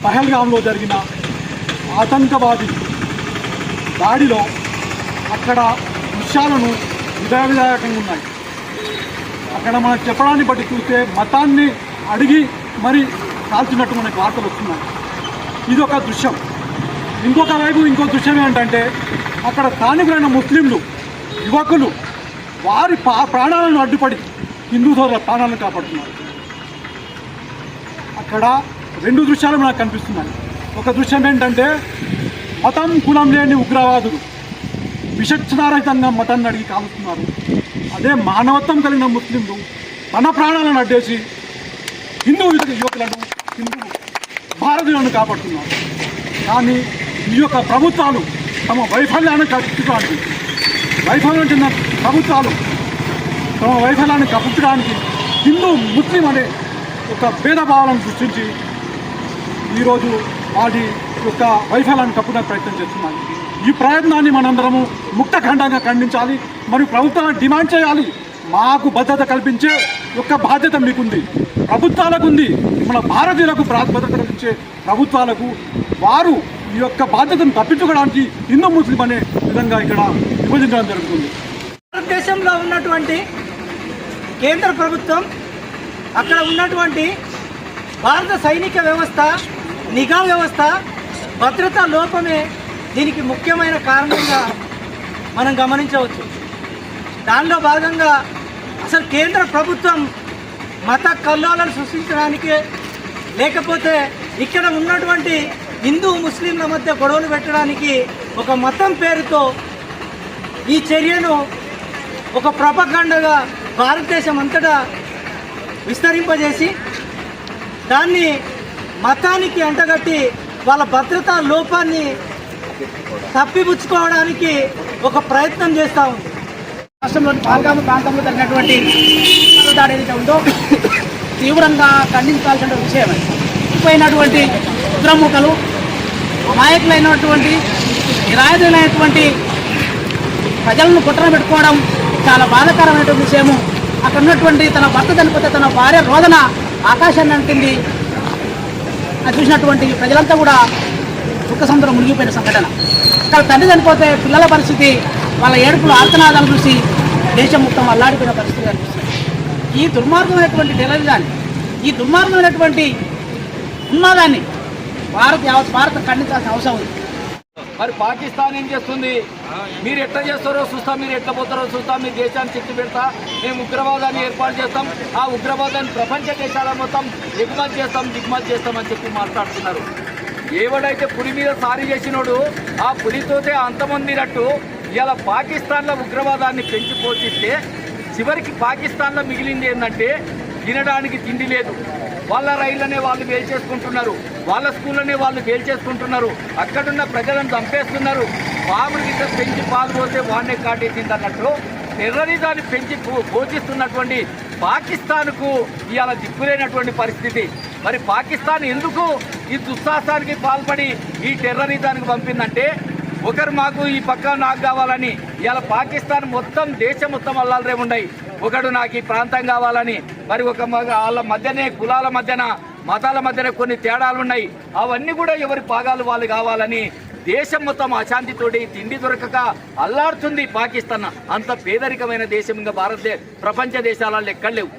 పహల్గామ్లో జరిగిన ఆతంకవాది దాడిలో అక్కడ దృశ్యాలను విదాయకంగా ఉన్నాయి. అక్కడ మనం చెప్పడాన్ని బట్టి చూస్తే మతాన్ని అడిగి మరి కాల్చినట్టు మనకు వార్తలు వస్తున్నాయి. ఇది ఒక దృశ్యం. ఇంకొక వైపు ఇంకో దృశ్యం ఏంటంటే అక్కడ స్థానికులైన ముస్లింలు యువకులు వారి ప్రాణాలను అడ్డుపడి హిందూ సోదరుల ప్రాణాలను కాపాడుతున్నారు. అక్కడ రెండు దృశ్యాలు మనకు కనిపిస్తున్నాయి. ఒక దృశ్యం ఏంటంటే మతం కులం లేని ఉగ్రవాదులు విచక్షణారహితంగా మతాన్ని అడిగి కాలుస్తున్నారు. అదే మానవత్వం కలిగిన ముస్లింలు తన ప్రాణాలను అడ్డేసి హిందూ యువకులను హిందూ భారతీయులను కాపాడుతున్నారు. కానీ ఈ యొక్క ప్రభుత్వాలు తమ వైఫల్యాన్ని కప్పించడానికి హిందూ ముస్లిం అనే ఒక భేదభావాలను సృష్టించి ఈరోజు వాటి యొక్క వైఫల్యాన్ని కప్పుకునే ప్రయత్నం చేస్తున్నాయి. ఈ ప్రయత్నాన్ని మనందరము ముక్తఖండంగా ఖండించాలి. మరియు ప్రభుత్వాలను డిమాండ్ చేయాలి. మాకు భద్రత కల్పించే యొక్క బాధ్యత మీకుంది, ప్రభుత్వాలకు ఉంది. మన భారతీయులకు భద్రత కల్పించే ప్రభుత్వాలకు వారు ఈ యొక్క బాధ్యతను తప్పించుకోవడానికి హిందూ ముస్లిం అనే విధంగా ఇక్కడ విభజించడం జరుగుతుంది. భారతదేశంలో ఉన్నటువంటి కేంద్ర ప్రభుత్వం అక్కడ ఉన్నటువంటి భారత సైనిక వ్యవస్థ, నిఘా వ్యవస్థ, భద్రతా లోపమే దీనికి ముఖ్యమైన కారణంగా మనం గమనించవచ్చు. దానిలో భాగంగా అసలు కేంద్ర ప్రభుత్వం మత కల్లోలను సృష్టించడానికి, లేకపోతే ఇక్కడ ఉన్నటువంటి హిందూ ముస్లింల మధ్య గొడవలు పెట్టడానికి ఒక మతం పేరుతో ఈ చర్యను ఒక ప్రపగండగా భారతదేశం అంతటా విస్తరింపజేసి దాన్ని మతానికి అంటగట్టి వాళ్ళ భద్రతా లోపాన్ని తప్పిపుచ్చుకోవడానికి ఒక ప్రయత్నం చేస్తూ ఉంది. రాష్ట్రంలోని పహల్గామ్ ప్రాంతంలో జరిగినటువంటి దాడి ఏదైతే ఉందో తీవ్రంగా ఖండించాల్సిన విషయం. చనిపోయినటువంటి ఉగ్రముఖలు, అమాయకులైనటువంటి నిరాయుధులైనటువంటి ప్రజలను కుట్ర పెట్టుకోవడం చాలా బాధాకరమైనటువంటి విషయము. అక్కడ ఉన్నటువంటి తన భర్త చనిపోతే తన భార్య రోదన ఆకాశాన్ని అంటింది. అది చూసినటువంటి ప్రజలంతా కూడా దుఃఖ సముద్రం మునిగిపోయిన సంఘటన. అక్కడ తండ్రి చనిపోతే పిల్లల పరిస్థితి, వాళ్ళ ఏడుపులు ఆర్తనాదాలు చూసి దేశం మొత్తం అల్లాడిపోయిన పరిస్థితి కనిపిస్తుంది. ఈ దుర్మార్గమైనటువంటి టెర్రరిజాన్ని, ఈ దుర్మార్గమైనటువంటి ఉన్మాదాన్ని భారత ఖండించాల్సిన అవసరం ఉంది. మరి పాకిస్తాన్ ఏం చేస్తుంది? మీరు ఎట్లా చేస్తారో చూస్తాం, మీరు ఎట్లా పోతారో చూస్తాం, మీ దేశాన్ని చిత్తు పెడతా, మేము ఉగ్రవాదాన్ని ఏర్పాటు చేస్తాం, ఆ ఉగ్రవాదాన్ని ప్రపంచ దేశాల మొత్తం దిగుమతి చేస్తామని చెప్పి మాట్లాడుతున్నారు. ఎవడైతే పులి మీద సారి చేసినోడు ఆ పులితోటే అంతమందినట్టు ఇలా పాకిస్తాన్లో ఉగ్రవాదాన్ని పెంచి పోషిస్తే చివరికి పాకిస్తాన్లో మిగిలింది ఏంటంటే తినడానికి తిండి లేదు. వాళ్ళ రైళ్లనే వాళ్ళు వేల్చేసుకుంటున్నారు, వాళ్ళ స్కూళ్ళనే వాళ్ళు వేల్చేసుకుంటున్నారు, అక్కడున్న ప్రజలను చంపేస్తున్నారు. పాములు గిట్ట పెంచి పాలు పోతే వాడినే కాటేసింది అన్నట్లు టెర్రరిజాన్ని పెంచి పోషిస్తున్నటువంటి పాకిస్తాన్కు ఇవాళ దిక్కులేనటువంటి పరిస్థితి. మరి పాకిస్తాన్ ఎందుకు ఈ దుస్సాహసానికి పాల్పడి ఈ టెర్రరిజానికి పంపిందంటే ఒకరు మాకు ఈ పక్క నాకు కావాలని, ఇవాళ పాకిస్తాన్ మొత్తం దేశం మొత్తం అల్లాలరే ఉన్నాయి. ఒకడు నాకు ఈ ప్రాంతం కావాలని, మరి వాళ్ళ మధ్యనే కులాల మధ్యన మతాల మధ్యన కొన్ని తేడాలు ఉన్నాయి. అవన్నీ కూడా ఎవరి భాగాలు వాళ్ళు కావాలని దేశం మొత్తం అశాంతితోటి తిండి దొరకక అల్లాడుతుంది పాకిస్తాన్. అంత పేదరికమైన దేశం ఇంకా ప్రపంచ దేశాలలో ఎక్కడ లేవు.